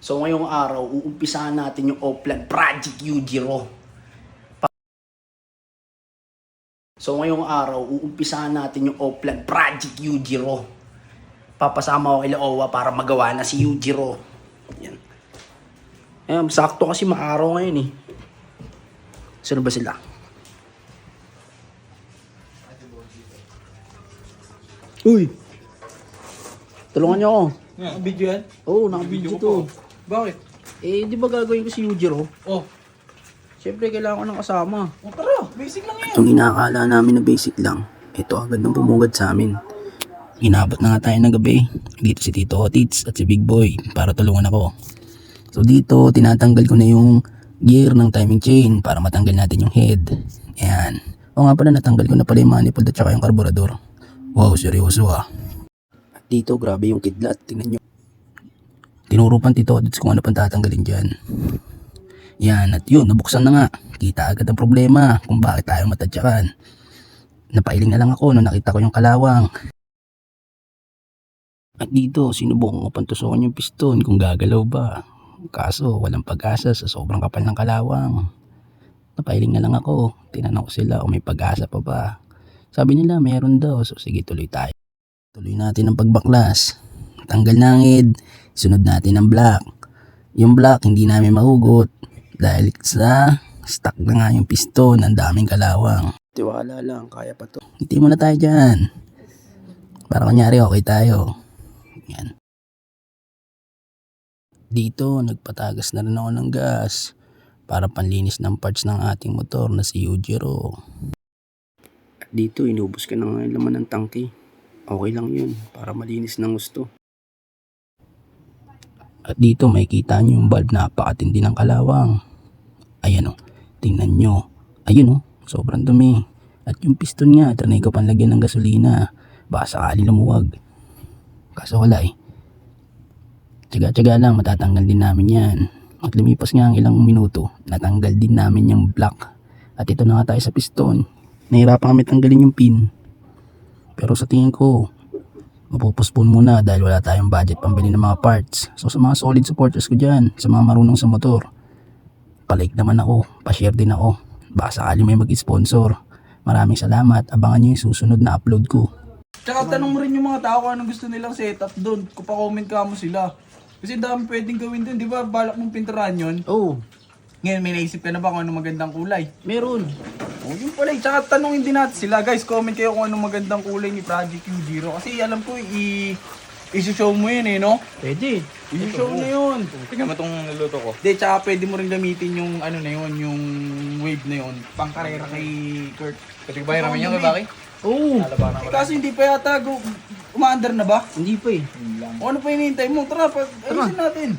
So ngayong araw, uumpisahan natin yung Oplan Project Yujiro. So ngayong araw, uumpisahan natin yung Oplan Project Yujiro. Papasama ko kay Owa para magawa na si Yujiro. Yan. Ayan, sakto kasi maaraw ngayon eh. Sino ba sila? Uy! Tulungan niyo ako. Naka-video yan? Oo, naka-video to. Bakit? Eh, di ba gagawin ko si Yujiro? Oh. Siyempre, kailangan ko ng kasama. Oh, tara. Basic lang yan. Itong inakala namin na basic lang, ito agad nang bumugad sa amin. Inabot na nga tayo ng gabi. Dito si Tito Otits at si Big Boy para tulungan ako. So dito, tinatanggal ko na yung gear ng timing chain para matanggal natin yung head. Ayan. O nga pala, natanggal ko na pala yung manifold at saka yung karburador. Wow, seryoso ah. At dito, grabe yung kidlat. Tingnan nyo. Tinuro pa Tito Otits kung ano pang tatanggalin dyan. Yan, at yun, nabuksan na nga. Kita agad ang problema kung bakit tayo matadyakan. Napailing na lang ako nung nakita ko yung kalawang. At dito, sinubukan ko pantusukan yung piston kung gagalaw ba. Kaso, walang pag-asa sa sobrang kapal ng kalawang. Napailing na lang ako. Tinanong ko sila kung may pag-asa pa ba. Sabi nila, meron daw. So, sige, tuloy tayo. Tuloy natin ang pagbaklas. Tanggal na ang head. Sunod natin ang block. Yung block, hindi namin mahugot. Dahil sa stuck na nga yung piston, ang daming kalawang. Tiwala lang, kaya pa to. Hindi mo na tayo dyan. Para kunyari okay tayo. Yan. Dito, nagpatagas na rin ako ng gas para panlinis ng parts ng ating motor na si Yujiro. At dito, inubos ka na nga yung laman ng tangke. Okay lang yun, para malinis ng gusto. At dito, makikita nyo yung valve na napakatindi ng kalawang. Ayan o, tingnan nyo. Ayun o, sobrang dumi. At yung piston nga, trinay ko pang lagyan ng gasolina. Baka sakali lumuwag. Kaso wala eh. Tsaga-tsaga lang, matatanggal din namin yan. At lumipas nga ang ilang minuto, natanggal din namin yung block. At ito na nga tayo sa piston. Nahirapan kami tanggalin yung pin. Pero sa tingin ko, mapupuspon muna dahil wala tayong budget pambili ng mga parts. So sa mga solid supporters ko dyan, sa mga marunong sa motor, palike naman ako, pa-share din ako. Baka sakali may mag-sponsor. Maraming salamat, abangan nyo yung susunod na upload ko. Tsaka tanong mo rin yung mga tao kung anong gusto nilang setup doon. Kung pa-comment ka mo sila. Kasi dami pwedeng gawin doon. Di ba balak mong pinturahan yun? Oh, Ngayon may naisip ka na ba kung anong magandang kulay? meron. Oh, yun pala. Tsaka tanongin din natin sila. Guys, comment kayo kung anong magandang kulay ni Project Yujiro. Kasi alam ko i-show mo yun eh, no? Pwede. I-show mo yun. Tingnan mo itong niluto ko. Di, tsaka pwede mo rin gamitin yung ano na yun, yung wave na yun. Pangkarera kay Kurt. Kasi ba naman yung kay Baki? Oo, Kaso hindi pa yata umaandar na ba? hindi pa eh. O ano pa hinihintay mo? Tara, ayusin natin.